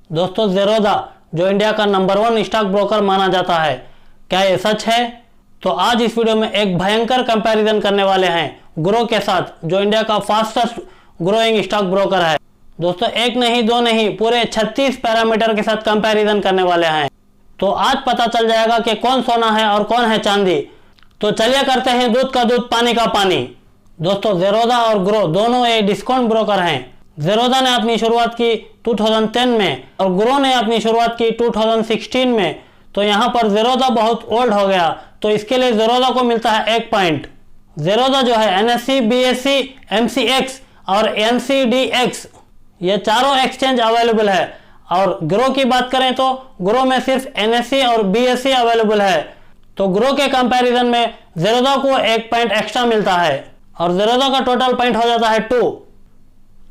दोस्तों ज़ेरोधा जो इंडिया का नंबर 1 स्टॉक ब्रोकर माना जाता है, क्या ये सच है? तो आज इस वीडियो में एक भयंकर कंपैरिजन करने वाले हैं ग्रो के साथ, जो इंडिया का फास्टेस्ट ग्रोइंग स्टॉक ब्रोकर है। दोस्तों एक नहीं दो नहीं, पूरे 36 पैरामीटर के साथ कंपैरिजन करने वाले हैं। तो आज पता चल जाएगा कि कौन सोना है और कौन है चांदी। तो चलिए करते हैं दूध का दूध पानी का पानी। दोस्तों ज़ेरोधा और ग्रो दोनों ये डिस्काउंट ब्रोकर हैं। ज़ेरोधा ने अपनी शुरुआत की 2010 में और ग्रो ने अपनी शुरुआत की 2016 में। तो यहाँ पर ज़ेरोधा बहुत ओल्ड हो गया, तो इसके लिए ज़ेरोधा को मिलता है 1 पॉइंट। ज़ेरोधा जो है NSE, BSE, MCX और NCDX ये चारों एक्सचेंज अवेलेबल है। और ग्रो की बात करें तो ग्रो में सिर्फ NSE और BSE अवेलेबल है। तो ग्रो के कंपैरिजन में ज़ेरोधा को 1 पॉइंट एक्स्ट्रा मिलता है और ज़ेरोधा का टोटल पॉइंट हो जाता है 2।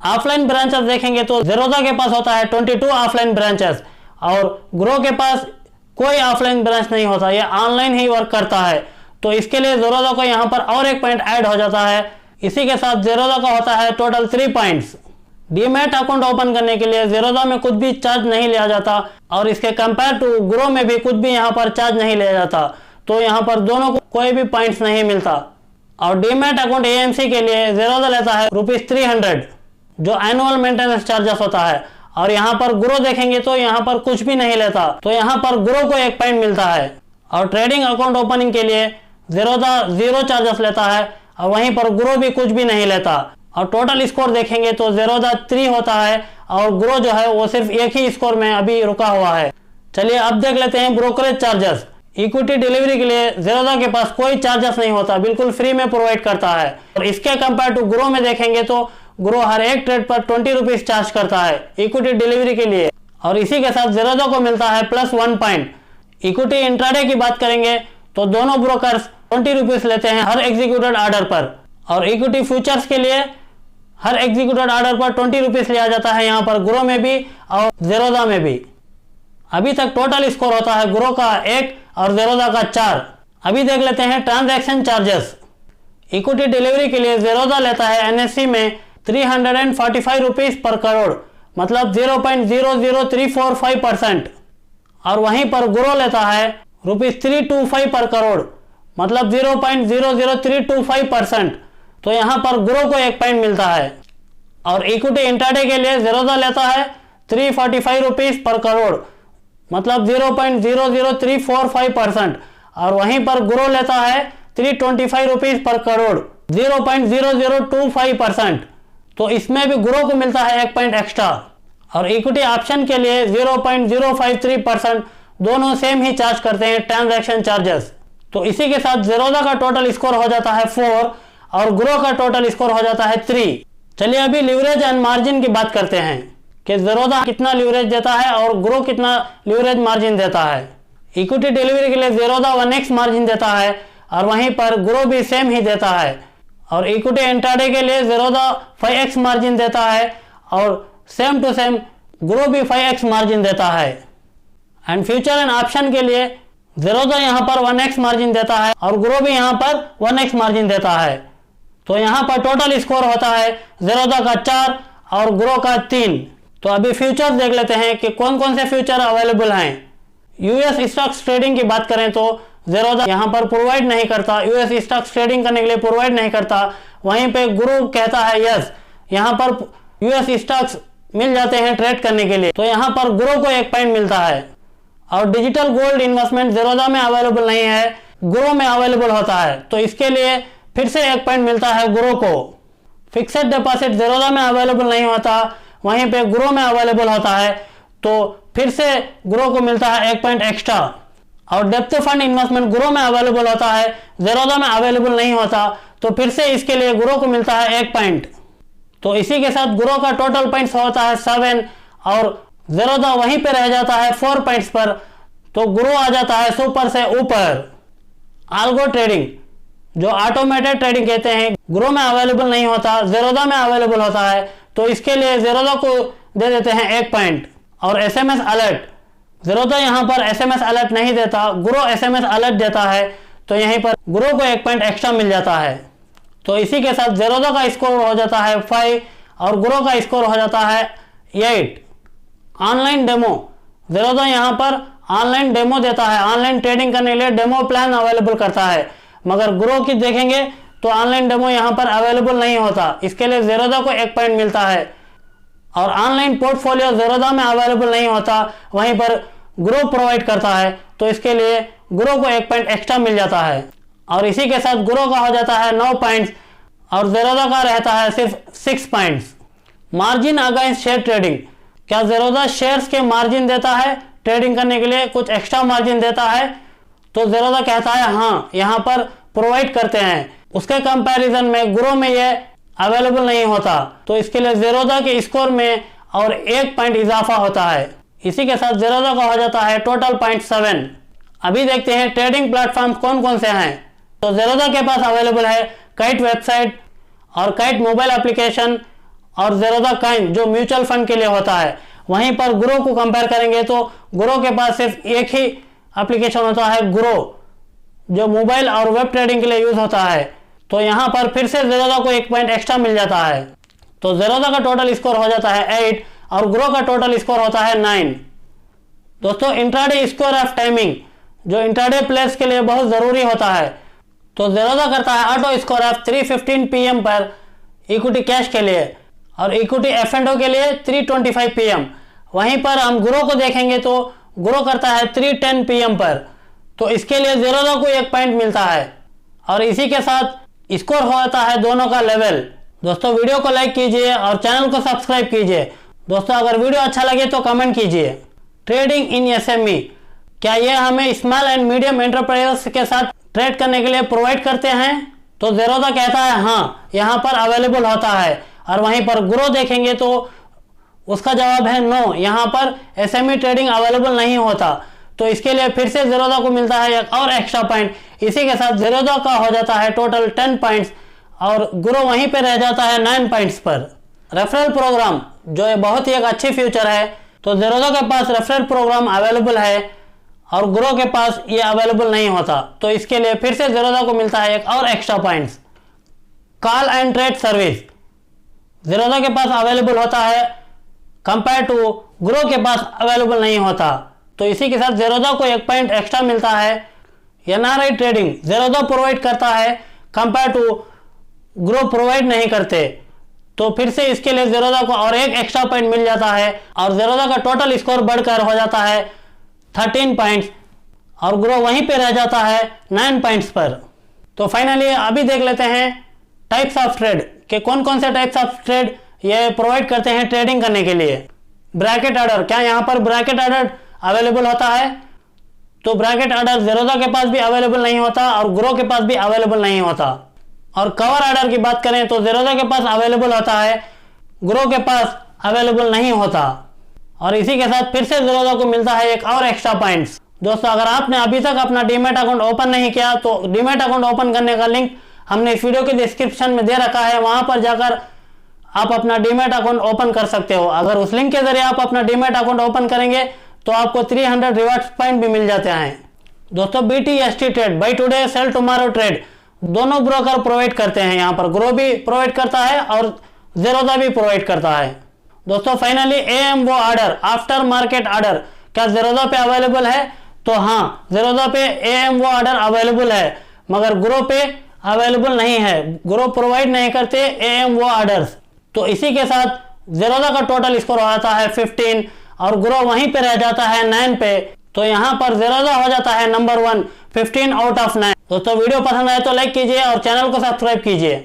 ऑफलाइन ब्रांचेस देखेंगे तो ज़ेरोधा के पास होता है 22 ऑफलाइन ब्रांचेस और ग्रो के पास कोई ऑफलाइन ब्रांच नहीं होता, ये ऑनलाइन ही वर्क करता है। तो इसके लिए ज़ेरोधा को यहाँ पर और 1 पॉइंट ऐड हो जाता है। इसी के साथ ज़ेरोधा का होता है total 3 points. Demat account open करने के लिए ज़ेरोधा में कुछ भी चार्ज नहीं लिया जाता और इसके कंपेयर टू ग्रो में भी कुछ भी यहाँ पर चार्ज नहीं लिया जाता। तो यहाँ पर दोनों को कोई भी पॉइंट्स नहीं मिलता। और डीमैट अकाउंट AMC के लिए ज़ेरोधा लेता है ₹300 जो एनुअल मेंटेनेंस चार्जेस होता है। और यहाँ पर ग्रो देखेंगे तो यहाँ पर कुछ भी नहीं लेता, तो यहाँ पर ग्रो को 1 पॉइंट मिलता है। और ट्रेडिंग अकाउंट ओपनिंग के लिए ज़ेरोधा 0 चार्जेस लेता है और वहीं पर ग्रो भी कुछ भी नहीं लेता। और टोटल स्कोर देखेंगे तो ज़ेरोधा 3 होता है और ग्रो जो है वो सिर्फ एक ही स्कोर में अभी रुका हुआ है। चलिए अब देख लेते हैं ब्रोकरेज चार्जेस। इक्विटी डिलीवरी के लिए ज़ेरोधा के पास कोई चार्जेस नहीं होता, बिल्कुल फ्री में प्रोवाइड करता है। और इसके कंपेयर टू ग्रो में देखेंगे तो ग्रो हर एक ट्रेड पर 20 रुपीज चार्ज करता है इक्विटी डिलीवरी के लिए। और इसी के साथ ज़ेरोधा को मिलता है +1 पॉइंट। इक्विटी इंट्राडे की बात करेंगे तो दोनों ब्रोकर्स 20 रुपीज लेते हैं हर एग्जीक्यूटेड ऑर्डर पर। और इक्विटी फ्यूचर्स के लिए हर एग्जीक्यूटेड ऑर्डर पर 20 रुपीज लिया जाता है, यहाँ पर ग्रो में भी और ज़ेरोधा में भी। अभी तक टोटल स्कोर होता है ग्रो का 1 और ज़ेरोधा का 4। अभी देख लेते हैं ट्रांजैक्शन चार्जेस। इक्विटी डिलीवरी के लिए ज़ेरोधा लेता है NSE में 345 रुपीज पर करोड़, मतलब 0.00345%। और वहीं पर ग्रो लेता है ₹325 पर करोड़, मतलब 0.00325%। तो यहाँ पर ग्रो को 1 पॉइंट मिलता है। और इक्विटी इंट्राडे के लिए ज़ेरोधा लेता है 345 रुपीज पर करोड़, मतलब 0.00345%। और वहीं पर ग्रो लेता है 325 रुपीज पर करोड़, 0.0025%। तो इसमें भी ग्रो को मिलता है 1 पॉइंट एक्स्ट्रा। और इक्विटी ऑप्शन के लिए 0.053%, दोनों सेम ही चार्ज करते हैं ट्रांजैक्शन चार्जेस। तो इसी के साथ ज़ेरोधा का टोटल स्कोर हो जाता है 4 और ग्रो का टोटल स्कोर हो जाता है 3। चलिए अभी लीवरेज एंड मार्जिन की बात करते हैं कि ज़ेरोधा कितना लीवरेज देता है और ग्रो कितना लीवरेज मार्जिन देता है। इक्विटी डिलीवरी के लिए ज़ेरोधा 1x मार्जिन देता है और वहीं पर ग्रो भी सेम ही देता है। और इक्विटी इंट्राडे के लिए ज़ेरोधा 5x मार्जिन देता है और सेम टू सेम ग्रो भी 5x मार्जिन देता है। एंड फ्यूचर एंड ऑप्शन के लिए ज़ेरोधा यहाँ पर 1x मार्जिन देता है और ग्रो भी यहाँ पर 1x मार्जिन देता है। तो यहाँ पर टोटल स्कोर होता है ज़ेरोधा का 4 और ग्रो का 3। तो अभी फ्यूचर देख लेते हैं कि कौन कौन से फ्यूचर अवेलेबल हैं। US स्टॉक्स ट्रेडिंग की बात करें तो ज़ेरोधा यहाँ पर प्रोवाइड नहीं करता, US स्टॉक्स ट्रेडिंग करने के लिए प्रोवाइड नहीं करता। वहीं पे ग्रो कहता है यस, यहाँ पर US स्टॉक्स मिल जाते हैं ट्रेड करने के लिए। तो यहाँ पर ग्रो को 1 पॉइंट मिलता है। और डिजिटल गोल्ड इन्वेस्टमेंट ज़ेरोधा में अवेलेबल नहीं है, ग्रो में अवेलेबल होता है। तो इसके लिए फिर से 1 पॉइंट मिलता है ग्रो को। फिक्सेड डिपॉजिट ज़ेरोधा में अवेलेबल नहीं होता, वहीं पे ग्रो में अवेलेबल होता है। तो फिर से ग्रो को मिलता है 1 पॉइंट एक्स्ट्रा। और डेप्थ फंड इन्वेस्टमेंट ग्रो में अवेलेबल होता है, ज़ेरोधा में अवेलेबल नहीं होता। तो फिर से इसके लिए ग्रो को मिलता है 1 पॉइंट। तो इसी के साथ ग्रो का टोटल पॉइंट्स होता है 7 और ज़ेरोधा वहीं पे रह जाता है 4 पॉइंट्स पर। तो ग्रो आ जाता है सुपर से ऊपर। आल्गो ट्रेडिंग जो ऑटोमेटेड ट्रेडिंग कहते हैं, ग्रो में अवेलेबल नहीं होता, ज़ेरोधा में अवेलेबल होता है। तो इसके लिए ज़ेरोधा को दे देते हैं 1 पॉइंट। और SMS अलर्ट, ज़ेरोधा यहाँ पर SMS अलर्ट नहीं देता, ग्रो SMS अलर्ट देता है। तो यहीं पर ग्रो को 1 पॉइंट एक्स्ट्रा मिल जाता है। तो इसी के साथ ज़ेरोधा का स्कोर हो जाता है 5 और ग्रो का स्कोर हो जाता है 8। ऑनलाइन डेमो, ज़ेरोधा यहाँ पर ऑनलाइन डेमो देता है, ऑनलाइन ट्रेडिंग करने के लिए डेमो प्लान अवेलेबल करता है। मगर ग्रो की देखेंगे तो ऑनलाइन डेमो यहाँ पर अवेलेबल नहीं होता, इसके लिए ज़ेरोधा को 1 पॉइंट मिलता है। और ऑनलाइन पोर्टफोलियो ज़ेरोधा में अवेलेबल नहीं होता, वहीं पर ग्रो प्रोवाइड करता है, तो इसके लिए ग्रो को 1 पॉइंट एक्स्ट्रा मिल जाता है। और इसी के साथ ग्रो का हो जाता है 9 पॉइंट्स और ज़ेरोधा का रहता है सिर्फ 6 points. Margin against share trading, क्या ज़ेरोधा शेयर्स के मार्जिन देता है ट्रेडिंग करने के लिए, कुछ एक्स्ट्रा मार्जिन देता है? तो ज़ेरोधा कहता है हाँ, यहाँ पर प्रोवाइड करते हैं। उसके कंपैरिजन में ग्रो में ये अवेलेबल नहीं होता, तो इसके लिए ज़ेरोधा के स्कोर में और 1 पॉइंट इजाफा होता है। इसी के साथ ज़ेरोधा का हो जाता है टोटल पॉइंट 7। अभी देखते हैं ट्रेडिंग प्लेटफॉर्म कौन कौन से हैं। तो ज़ेरोधा के पास अवेलेबल है काइट वेबसाइट और काइट मोबाइल एप्लीकेशन और ज़ेरोधा कॉइन जो म्यूचुअल फंड के लिए होता है। वहीं पर ग्रो को कंपेयर करेंगे तो ग्रो के पास सिर्फ एक ही एप्लीकेशन होता है ग्रो, जो मोबाइल और वेब ट्रेडिंग के लिए यूज होता है। तो यहाँ पर फिर से ज़ेरोधा को 1 पॉइंट एक्स्ट्रा मिल जाता है, तो ज़ेरोधा का टोटल स्कोर हो जाता है 8 और ग्रो का टोटल स्कोर होता है 9। दोस्तों इंट्राडे स्कोर ऑफ टाइमिंग जो इंट्राडे प्लेयर्स के लिए बहुत ज़रूरी होता है, तो ज़ेरोधा करता है ऑटो स्कोर ऑफ 3:15 PM पर इक्विटी कैश के लिए और इक्विटी F&O के लिए 3:25 PM। वहीं पर हम ग्रो को देखेंगे तो ग्रो करता है 3:10 PM पर, तो इसके लिए ज़ेरोधा को 1 पॉइंट मिलता है। और इसी के साथ स्कोर होता है दोनों का लेवल। दोस्तों वीडियो को लाइक कीजिए और चैनल को सब्सक्राइब कीजिए। दोस्तों अगर वीडियो अच्छा लगे तो कमेंट कीजिए। ट्रेडिंग इन SME, क्या ये हमें स्मॉल एंड मीडियम एंटरप्राइजेस के साथ ट्रेड करने के लिए प्रोवाइड करते हैं? तो ज़ेरोधा कहता है हाँ, यहाँ पर अवेलेबल होता है। और वहीं पर ग्रो देखेंगे तो उसका जवाब है नो, यहाँ पर SME ट्रेडिंग अवेलेबल नहीं होता, तो इसके लिए फिर से ज़ेरोधा को मिलता है एक और एक्स्ट्रा पॉइंट। इसी के साथ ज़ेरोधा का हो जाता है टोटल 10 पॉइंट्स और ग्रो वहीं पे रह जाता है 9 पॉइंट्स पर। रेफरल प्रोग्राम जो है बहुत ही एक अच्छी फ्यूचर है, तो ज़ेरोधा के पास रेफरल प्रोग्राम अवेलेबल है और ग्रो के पास ये अवेलेबल नहीं होता, तो इसके लिए फिर से ज़ेरोधा को मिलता है एक और extra points. Call and trade service Zerodha के पास अवेलेबल होता है, कंपेयर टू ग्रो के पास अवेलेबल नहीं होता, तो इसी के साथ ज़ेरोधा को 1 पॉइंट एक्स्ट्रा मिलता है। NRI ट्रेडिंग ज़ेरोधा प्रोवाइड करता है, कंपेयर टू ग्रो प्रोवाइड नहीं करते, तो फिर से इसके लिए ज़ेरोधा को और 1 एक्स्ट्रा पॉइंट मिल जाता है और ज़ेरोधा का टोटल स्कोर बढ़कर हो जाता है 13 पॉइंट्स और ग्रो वहीं पे रह जाता है 9 पॉइंट्स पर। तो फाइनली अभी देख लेते हैं टाइप्स ऑफ ट्रेड के कौन कौन से टाइप्स ऑफ ट्रेड ये प्रोवाइड करते हैं ट्रेडिंग करने के लिए। ब्रैकेट ऑर्डर, क्या यहाँ पर ब्रैकेट ऑर्डर अवेलेबल होता है? तो ब्रैकेट ऑर्डर ज़ेरोधा के पास भी अवेलेबल नहीं होता और ग्रो के पास भी अवेलेबल नहीं होता। और कवर ऑर्डर की बात करें तो ज़ेरोधा के पास अवेलेबल होता है, ग्रो के पास अवेलेबल नहीं होता। और इसी के साथ फिर से ज़ेरोधा को मिलता है एक और एक्स्ट्रा पॉइंट्स। दोस्तों अगर आपने अभी तक अपना डीमैट अकाउंट ओपन नहीं किया तो डीमैट अकाउंट ओपन करने का लिंक हमने इस वीडियो के डिस्क्रिप्शन में दे रखा है, वहां पर जाकर आप अपना डीमैट अकाउंट ओपन कर सकते हो। अगर उस लिंक के जरिए आप अपना डीमैट अकाउंट ओपन करेंगे तो आपको 300 रिवार्ड्स पॉइंट भी मिल जाते हैं। दोस्तों BTST trade, buy today sell tomorrow trade, दोनों ब्रोकर प्रोवाइड करते हैं। यहाँ पर ग्रो भी प्रोवाइड करता है और ज़ेरोधा भी प्रोवाइड करता है। दोस्तों finally AMO order, after market order, क्या ज़ेरोधा पे अवेलेबल है? तो हाँ, ज़ेरोधा पे AMO ऑर्डर अवेलेबल है, मगर ग्रो पे अवेलेबल नहीं है। ग्रो प्रोवाइड नहीं करते AMO ऑर्डर्स। तो इसी के साथ ज़ेरोधा का टोटल स्कोर हो जाता है 15 और ग्रो वहीं पे रह जाता है 9 पे, तो यहाँ पर ज़ेरोधा हो जाता है नंबर 1, 15 आउट ऑफ 9। दोस्तों वीडियो पसंद आए तो लाइक कीजिए और चैनल को सब्सक्राइब कीजिए।